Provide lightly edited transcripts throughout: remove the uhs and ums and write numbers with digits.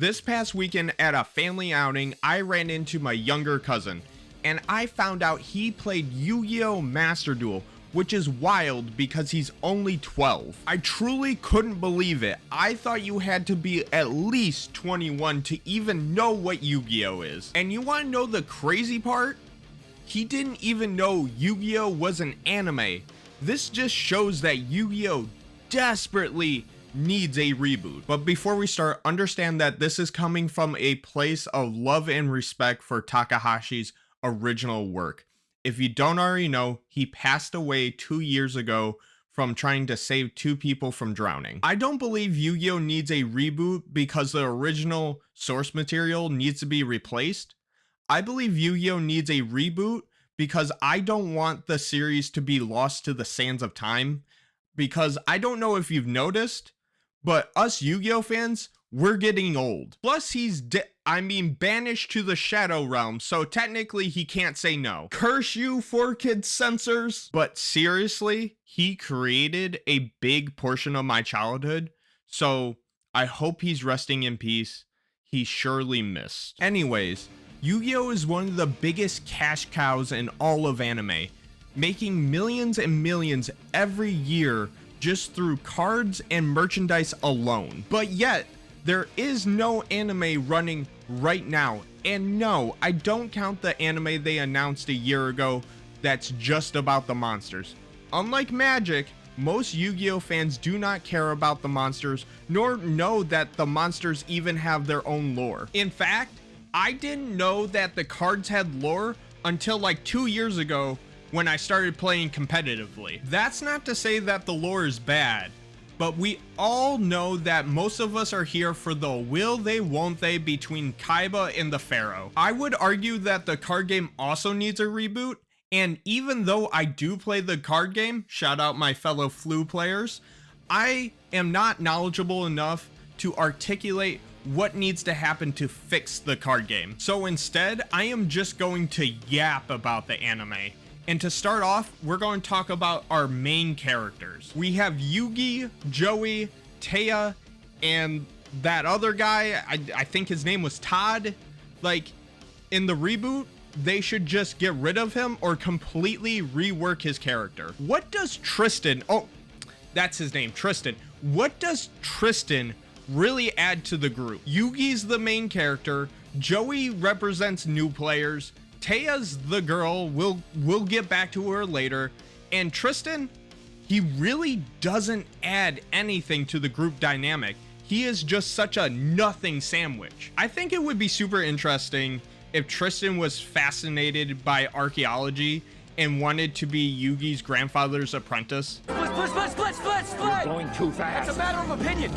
This past weekend at a family outing, I ran into my younger cousin, and I found out he played Yu-Gi-Oh! Master Duel, which is wild because he's only 12. I truly couldn't believe it. I thought you had to be at least 21 to even know what Yu-Gi-Oh! Is. And you want to know the crazy part? He didn't even know Yu-Gi-Oh! Was an anime. This just shows that Yu-Gi-Oh! Desperately needs a reboot. But before we start, understand that this is coming from a place of love and respect for Takahashi's original work. If you don't already know, he passed away 2 years ago from trying to save 2 people from drowning. I don't believe Yu-Gi-Oh! Needs a reboot because the original source material needs to be replaced. I believe Yu-Gi-Oh! Needs a reboot because I don't want the series to be lost to the sands of time. Because I don't know if you've noticed, but us Yu-Gi-Oh! Fans, we're getting old. Plus, he's banished to the Shadow Realm, so technically he can't say no. Curse you, 4Kids censors! But seriously, he created a big portion of my childhood, so I hope he's resting in peace. He's surely missed. Anyways, Yu-Gi-Oh! Is one of the biggest cash cows in all of anime, making millions and millions every year just through cards and merchandise alone. But yet, there is no anime running right now. And no, I don't count the anime they announced a year ago that's just about the monsters. Unlike Magic, most Yu-Gi-Oh! Fans do not care about the monsters, nor know that the monsters even have their own lore. In fact, I didn't know that the cards had lore until like 2 years ago when I started playing competitively. That's not to say that the lore is bad, but we all know that most of us are here for the will they won't they between Kaiba and the Pharaoh. I would argue that the card game also needs a reboot, and even though I do play the card game, shout out my fellow Flu players, I am not knowledgeable enough to articulate what needs to happen to fix the card game. So instead, I am just going to yap about the anime. And to start off, we're going to talk about our main characters. We have Yugi, Joey, Taya, and that other guy, I think his name was Todd. Like, in the reboot, they should just get rid of him or completely rework his character. What does Tristan, oh, that's his name, Tristan. What does Tristan really add to the group? Yugi's the main character, Joey represents new players, Taya's the girl, we'll get back to her later, and Tristan, he really doesn't add anything to the group dynamic. He is just such a nothing sandwich. I think it would be super interesting if Tristan was fascinated by archaeology and wanted to be Yugi's grandfather's apprentice. Split! You're going too fast. It's a matter of opinion.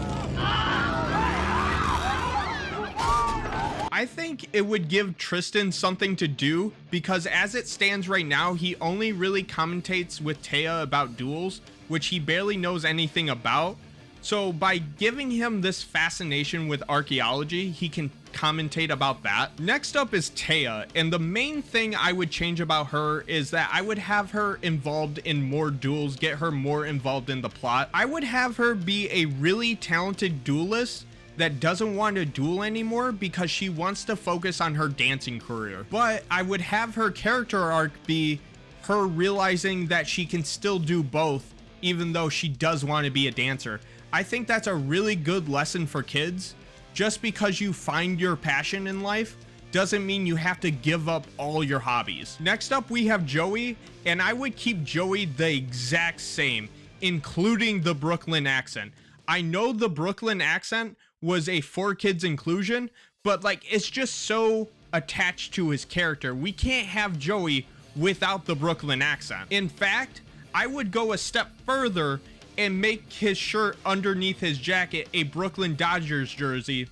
I think it would give Tristan something to do because as it stands right now, he only really commentates with Taya about duels, which he barely knows anything about. So by giving him this fascination with archaeology, he can commentate about that. Next up is Taya, and the main thing I would change about her is that I would have her involved in more duels, get her more involved in the plot. I would have her be a really talented duelist that doesn't want to duel anymore because she wants to focus on her dancing career. But I would have her character arc be her realizing that she can still do both even though she does want to be a dancer. I think that's a really good lesson for kids. Just because you find your passion in life doesn't mean you have to give up all your hobbies. Next up, we have Joey, and I would keep Joey the exact same, including the Brooklyn accent. I know the Brooklyn accent was a 4Kids inclusion, but like it's just so attached to his character. We can't have Joey without the Brooklyn accent. In fact, I would go a step further and make his shirt underneath his jacket a Brooklyn Dodgers jersey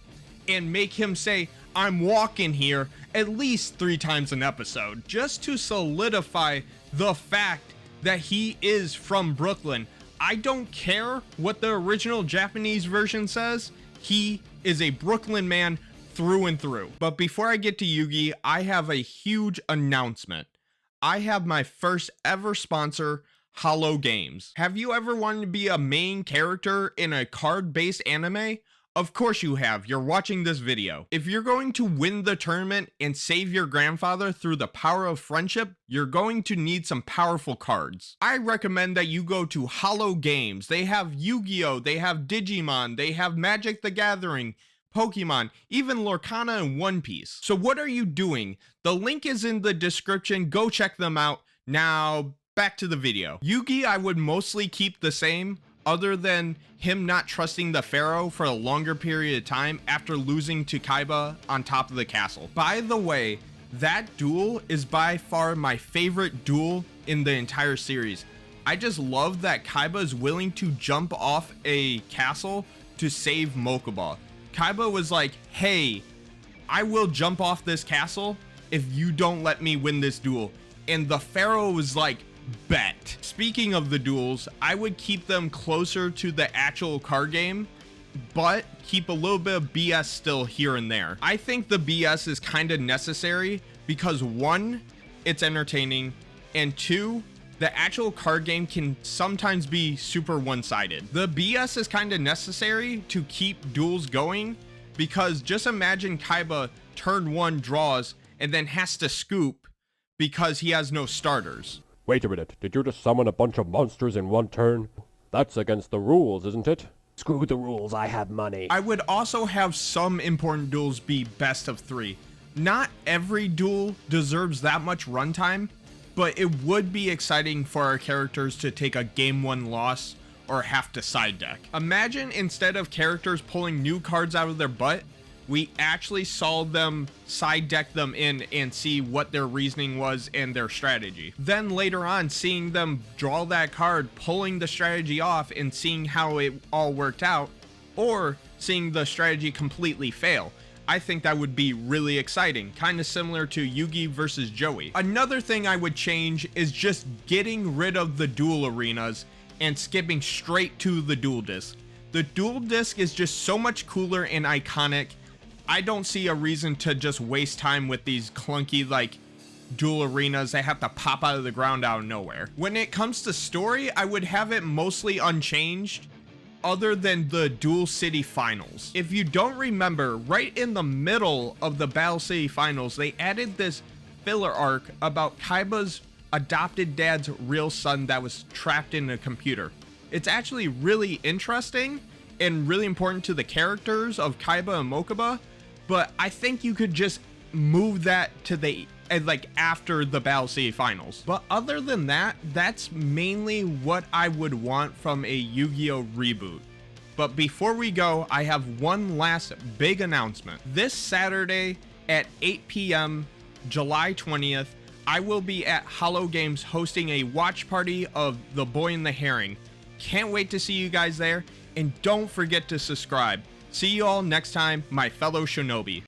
and make him say, "I'm walking here," at least 3 times an episode, just to solidify the fact that he is from Brooklyn. I don't care what the original Japanese version says. He is a Brooklyn man through and through. But before I get to Yugi, I have a huge announcement. I have my first ever sponsor, Hollow Games. Have you ever wanted to be a main character in a card-based anime? Of course you have, you're watching this video. If you're going to win the tournament and save your grandfather through the power of friendship, you're going to need some powerful cards. I recommend that you go to Hollow Games. They have Yu-Gi-Oh, they have Digimon, they have Magic the Gathering, Pokemon, even Lorcana and One Piece. So what are you doing? The link is in the description, go check them out. Now, back to the video. Yugi I would mostly keep the same, other than him not trusting the Pharaoh for a longer period of time after losing to Kaiba on top of the castle. By the way, that duel is by far my favorite duel in the entire series. I just love that Kaiba is willing to jump off a castle to save Mokuba. Kaiba was like, hey, I will jump off this castle if you don't let me win this duel. And the Pharaoh was like, bet. Speaking of the duels, I would keep them closer to the actual card game, but keep a little bit of BS still here and there. I think the BS is kind of necessary because one, it's entertaining, and two, the actual card game can sometimes be super one-sided. The BS is kind of necessary to keep duels going because just imagine Kaiba turn one draws and then has to scoop because he has no starters. Wait a minute, did you just summon a bunch of monsters in one turn? That's against the rules, isn't it? Screw the rules, I have money. I would also have some important duels be best of 3. Not every duel deserves that much runtime, but it would be exciting for our characters to take a game 1 loss or have to side deck. Imagine instead of characters pulling new cards out of their butt, we actually saw them side deck them in and see what their reasoning was and their strategy. Then later on, seeing them draw that card, pulling the strategy off and seeing how it all worked out, or seeing the strategy completely fail. I think that would be really exciting, kind of similar to Yugi versus Joey. Another thing I would change is just getting rid of the duel arenas and skipping straight to the duel disc. The duel disc is just so much cooler and iconic. I don't see a reason to just waste time with these clunky like duel arenas that have to pop out of the ground out of nowhere. When it comes to story, I would have it mostly unchanged other than the Duel City Finals. If you don't remember, right in the middle of the Battle City Finals, they added this filler arc about Kaiba's adopted dad's real son that was trapped in a computer. It's actually really interesting and really important to the characters of Kaiba and Mokuba, but I think you could just move that to the like after the Battle City Finals. But other than that, that's mainly what I would want from a Yu-Gi-Oh reboot. But before we go, I have one last big announcement. This Saturday at 8 p.m. July 20th, I will be at Hollow Games hosting a watch party of The Boy and the Herring. Can't wait to see you guys there, and don't forget to subscribe. See you all next time, my fellow shinobi.